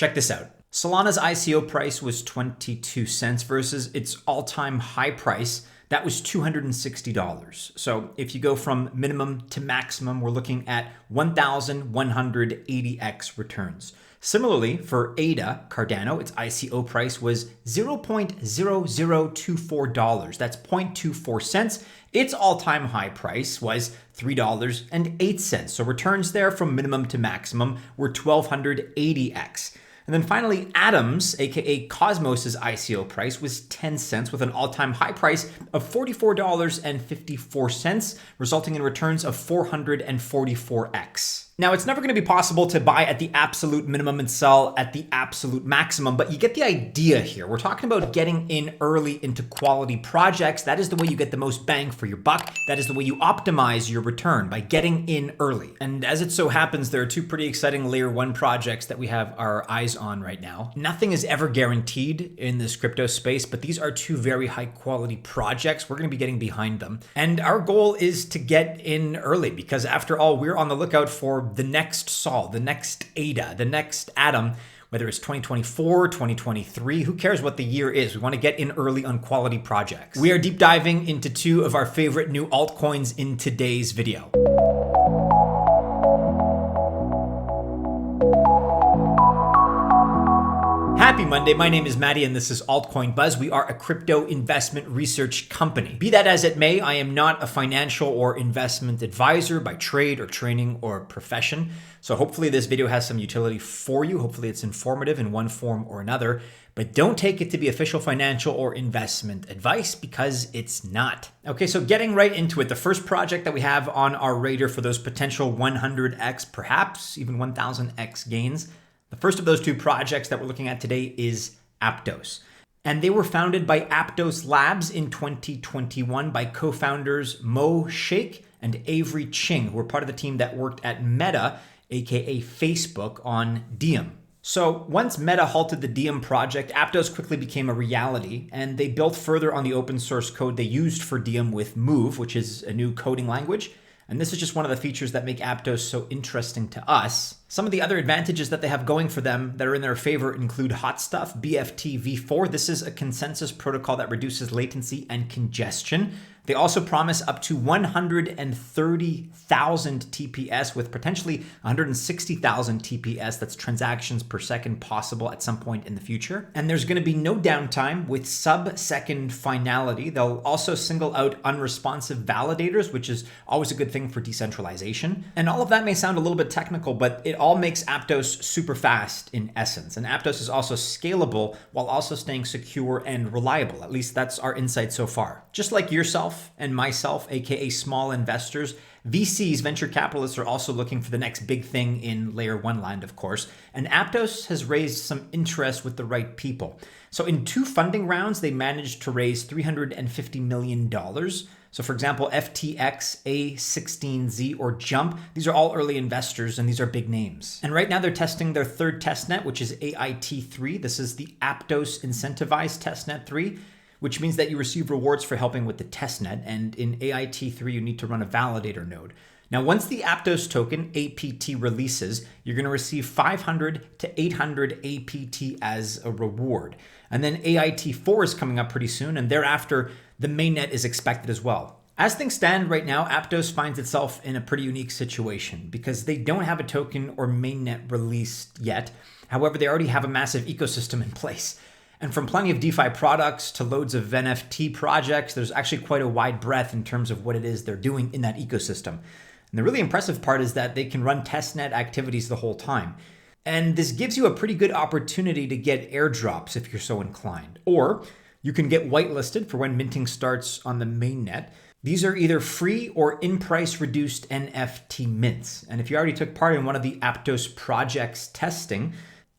Check this out. Solana's ICO price was 22 cents versus its all-time high price. That was $260. So if you go from minimum to maximum, we're looking at 1,180x returns. Similarly, for ADA, Cardano, its ICO price was $0.0024. That's 0.24 cents. Its all-time high price was $3.08. So returns there from minimum to maximum were 1,280x. And then finally, Atoms, aka Cosmos's ICO price was 10 cents with an all-time high price of $44.54, resulting in returns of 444x. Now, it's never going to be possible to buy at the absolute minimum and sell at the absolute maximum, but you get the idea here. We're talking about getting in early into quality projects. That is the way you get the most bang for your buck. That is the way you optimize your return, by getting in early. And as it so happens, there are two pretty exciting layer 1 projects that we have our eyes on right now. Nothing is ever guaranteed in this crypto space, but these are two very high quality projects. We're going to be getting behind them. And our goal is to get in early because after all, we're on the lookout for the next Sol, the next ADA, the next Atom, whether it's 2024, 2023, who cares what the year is? We want to get in early on quality projects. We are deep diving into two of our favorite new altcoins in today's video. Happy Monday, my name is Maddie and this is Altcoin Buzz. We are a crypto investment research company. Be that as it may, I am not a financial or investment advisor by trade or training or profession. So hopefully this video has some utility for you. Hopefully it's informative in one form or another, but don't take it to be official financial or investment advice because it's not. Okay, so getting right into it, the first project that we have on our radar for those potential 100x, perhaps even 1000x gains. The first of those two projects that we're looking at today is Aptos. And they were founded by Aptos Labs in 2021 by co-founders Mo Sheikh and Avery Ching, who were part of the team that worked at Meta, aka Facebook, on Diem. So once Meta halted the Diem project, Aptos quickly became a reality, and they built further on the open source code they used for Diem with Move, which is a new coding language. And this is just one of the features that make Aptos so interesting to us. Some of the other advantages that they have going for them that are in their favor include Hot Stuff, BFT v4. This is a consensus protocol that reduces latency and congestion. They also promise up to 130,000 TPS with potentially 160,000 TPS, that's transactions per second, possible at some point in the future. And there's going to be no downtime with sub-second finality. They'll also single out unresponsive validators, which is always a good thing for decentralization. And all of that may sound a little bit technical, but it all makes Aptos super fast in essence. And Aptos is also scalable while also staying secure and reliable. At least that's our insight so far. Just like yourself and myself, aka small investors, VCs, venture capitalists, are also looking for the next big thing in layer 1 land, of course. And Aptos has raised some interest with the right people. So in 2 funding rounds, they managed to raise $350 million. So for example, FTX, A16Z, or Jump, these are all early investors and these are big names. And right now they're testing their third testnet, which is AIT3. This is the Aptos Incentivized Testnet 3. Which means that you receive rewards for helping with the testnet, and in AIT3 you need to run a validator node. Now, once the Aptos token, APT, releases, you're going to receive 500 to 800 APT as a reward. And then AIT4 is coming up pretty soon, and thereafter the mainnet is expected as well. As things stand right now, Aptos finds itself in a pretty unique situation because they don't have a token or mainnet released yet. However, they already have a massive ecosystem in place. And from plenty of DeFi products to loads of NFT projects, there's actually quite a wide breadth in terms of what it is they're doing in that ecosystem. And the really impressive part is that they can run testnet activities the whole time. And this gives you a pretty good opportunity to get airdrops if you're so inclined. Or you can get whitelisted for when minting starts on the mainnet. These are either free or in-price reduced NFT mints. And if you already took part in one of the Aptos projects testing,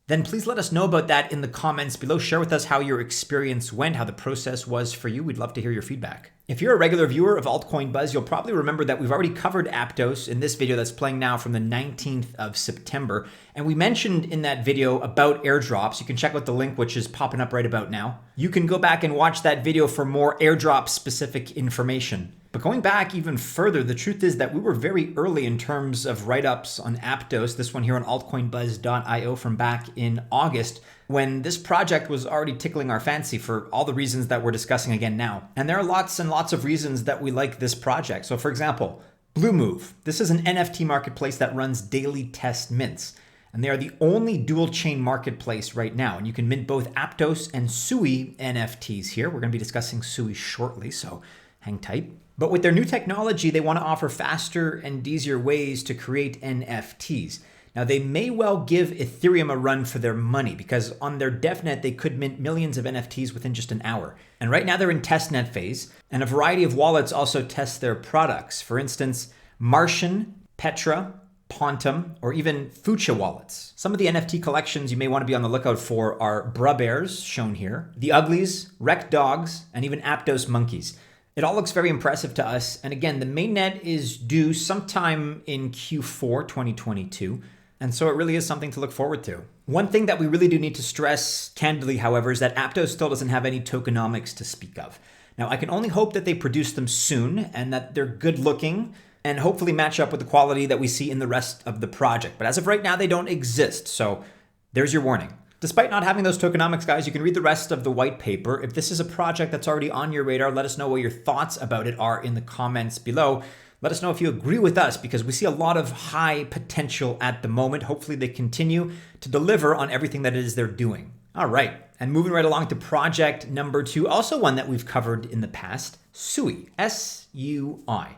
then please let us know about that in the comments below. Share with us how your experience went, how the process was for you. We'd love to hear your feedback. If you're a regular viewer of Altcoin Buzz, you'll probably remember that we've already covered Aptos in this video that's playing now from the 19th of September. And we mentioned in that video about airdrops. You can check out the link, which is popping up right about now. You can go back and watch that video for more airdrop specific information. But going back even further, the truth is that we were very early in terms of write-ups on Aptos, this one here on altcoinbuzz.io from back in August, when this project was already tickling our fancy for all the reasons that we're discussing again now. And there are lots and lots of reasons that we like this project. So for example, Bluemove. This is an NFT marketplace that runs daily test mints. And they are the only dual chain marketplace right now. And you can mint both Aptos and Sui NFTs here. We're going to be discussing Sui shortly, so hang tight. But with their new technology, they want to offer faster and easier ways to create NFTs. Now, they may well give Ethereum a run for their money because on their DevNet, they could mint millions of NFTs within just an hour. And right now they're in testnet phase, and a variety of wallets also test their products. For instance, Martian, Petra, Pontum, or even Fucha wallets. Some of the NFT collections you may want to be on the lookout for are Brabears, shown here, the Uglies, Wreck Dogs, and even Aptos monkeys. It all looks very impressive to us. And again, the mainnet is due sometime in Q4 2022. And so it really is something to look forward to. One thing that we really do need to stress candidly, however, is that Aptos still doesn't have any tokenomics to speak of. Now, I can only hope that they produce them soon and that they're good looking and hopefully match up with the quality that we see in the rest of the project. But as of right now, they don't exist. So there's your warning. Despite not having those tokenomics, guys, you can read the rest of the white paper. If this is a project that's already on your radar, let us know what your thoughts about it are in the comments below. Let us know if you agree with us because we see a lot of high potential at the moment. Hopefully they continue to deliver on everything that it is they're doing. All right, and moving right along to project number 2, also one that we've covered in the past, Sui, S-U-I.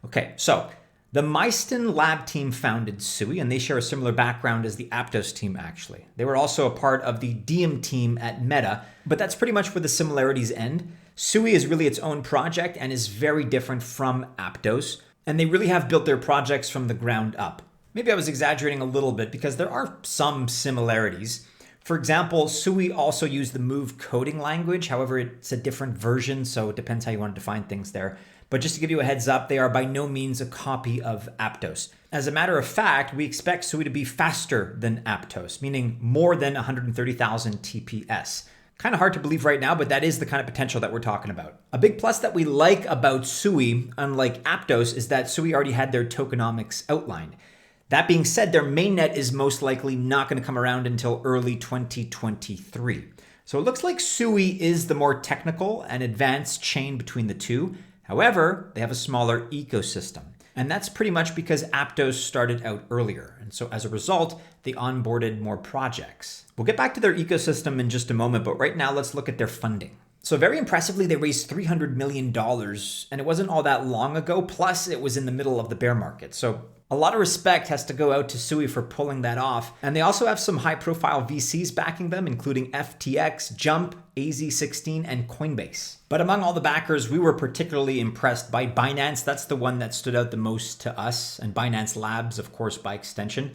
Okay, so the Meiston Lab team founded Sui, and they share a similar background as the Aptos team, actually. They were also a part of the Diem team at Meta, but that's pretty much where the similarities end. Sui is really its own project and is very different from Aptos, and they really have built their projects from the ground up. Maybe I was exaggerating a little bit because there are some similarities. For example, Sui also used the Move coding language. However, it's a different version, so it depends how you want to define things there. But just to give you a heads up, they are by no means a copy of Aptos. As a matter of fact, we expect Sui to be faster than Aptos, meaning more than 130,000 TPS. Kind of hard to believe right now, but that is the kind of potential that we're talking about. A big plus that we like about Sui, unlike Aptos, is that Sui already had their tokenomics outlined. That being said, their mainnet is most likely not going to come around until early 2023. So it looks like Sui is the more technical and advanced chain between the two. However, they have a smaller ecosystem. And that's pretty much because Aptos started out earlier. And so as a result, they onboarded more projects. We'll get back to their ecosystem in just a moment, but right now let's look at their funding. So very impressively, they raised $300 million, and it wasn't all that long ago. Plus, it was in the middle of the bear market. So a lot of respect has to go out to Sui for pulling that off. And they also have some high-profile VCs backing them, including FTX, Jump, AZ16, and Coinbase. But among all the backers, we were particularly impressed by Binance. That's the one that stood out the most to us, and Binance Labs, of course, by extension,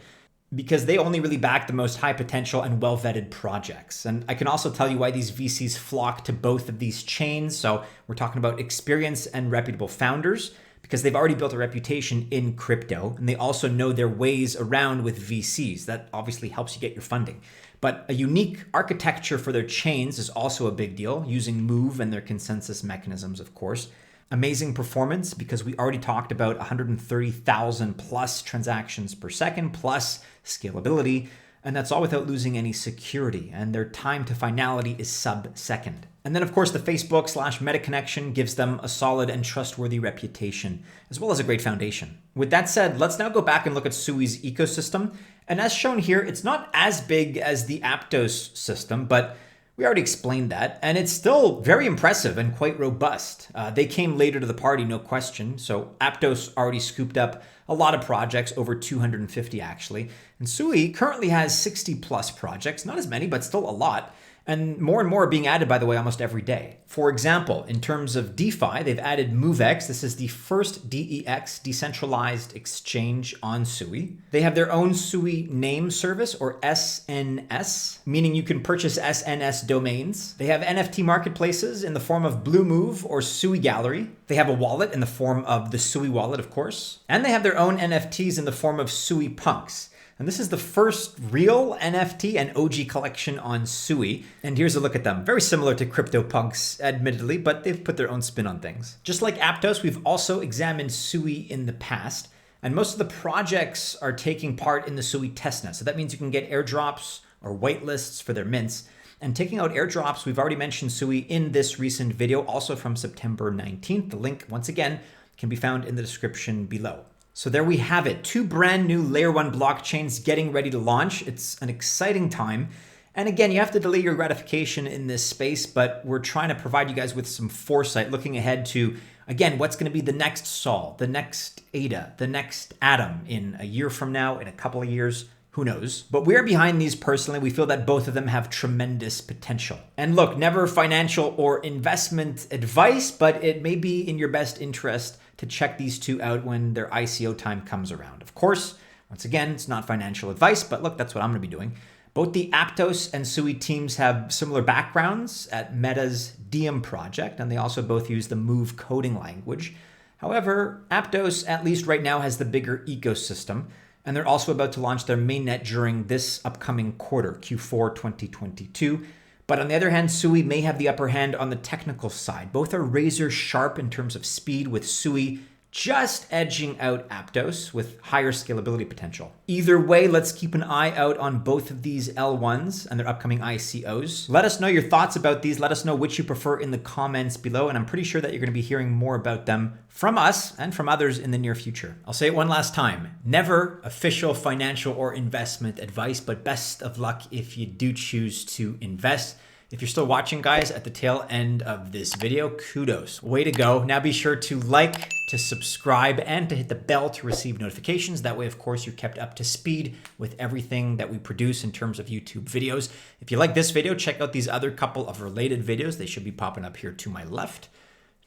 because they only really back the most high potential and well-vetted projects. And I can also tell you why these VCs flock to both of these chains. So we're talking about experienced and reputable founders, because they've already built a reputation in crypto, and they also know their ways around with VCs. That obviously helps you get your funding. But a unique architecture for their chains is also a big deal, using Move and their consensus mechanisms, of course. Amazing performance, because we already talked about 130,000 plus transactions per second, plus scalability, and that's all without losing any security, and their time to finality is sub-second. And then, of course, the Facebook/Meta connection gives them a solid and trustworthy reputation, as well as a great foundation. With that said, let's now go back and look at Sui's ecosystem. And as shown here, it's not as big as the Aptos system, but we already explained that, and it's still very impressive and quite robust. They came later to the party, no question. So Aptos already scooped up a lot of projects, over 250 actually. And Sui currently has 60 plus projects, not as many, but still a lot. And more are being added, by the way, almost every day. For example, in terms of DeFi, they've added MoveX. This is the first DEX, decentralized exchange on Sui. They have their own Sui name service, or SNS, meaning you can purchase SNS domains. They have NFT marketplaces in the form of Bluemove or Sui Gallery. They have a wallet in the form of the Sui wallet, of course. And they have their own NFTs in the form of Sui Punks. And this is the first real NFT and OG collection on Sui. And here's a look at them. Very similar to CryptoPunks, admittedly, but they've put their own spin on things. Just like Aptos, we've also examined Sui in the past. And most of the projects are taking part in the Sui testnet. So that means you can get airdrops or whitelists for their mints. And taking out airdrops, we've already mentioned Sui in this recent video, also from September 19th. The link, once again, can be found in the description below. So there we have it. 2 brand new layer 1 blockchains getting ready to launch. It's an exciting time. And again, you have to delay your gratification in this space, but we're trying to provide you guys with some foresight, looking ahead to, again, what's going to be the next Sol, the next Ada, the next Atom in a year from now, in a couple of years. Who knows? But we're behind these personally. We feel that both of them have tremendous potential. And look, never financial or investment advice, but it may be in your best interest to check these 2 out when their ICO time comes around. Of course, once again, it's not financial advice, but look, that's what I'm going to be doing. Both the Aptos and Sui teams have similar backgrounds at Meta's Diem project, and they also both use the Move coding language. However, Aptos, at least right now, has the bigger ecosystem, and they're also about to launch their mainnet during this upcoming quarter, Q4 2022. But on the other hand, Sui may have the upper hand on the technical side. Both are razor sharp in terms of speed, with Sui just edging out Aptos with higher scalability potential. Either way, let's keep an eye out on both of these L1s and their upcoming ICOs. Let us know your thoughts about these. Let us know which you prefer in the comments below, and I'm pretty sure that you're going to be hearing more about them from us and from others in the near future. I'll say it one last time. Never official financial or investment advice, but best of luck if you do choose to invest. If you're still watching, guys, at the tail end of this video, kudos. Way to go. Now be sure to like, to subscribe, and to hit the bell to receive notifications. That way, of course, you're kept up to speed with everything that we produce in terms of YouTube videos. If you like this video, check out these other couple of related videos. They should be popping up here to my left,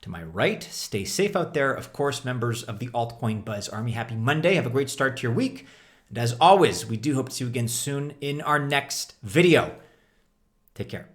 to my right. Stay safe out there. Of course, members of the Altcoin Buzz Army, happy Monday. Have a great start to your week. And as always, we do hope to see you again soon in our next video. Take care.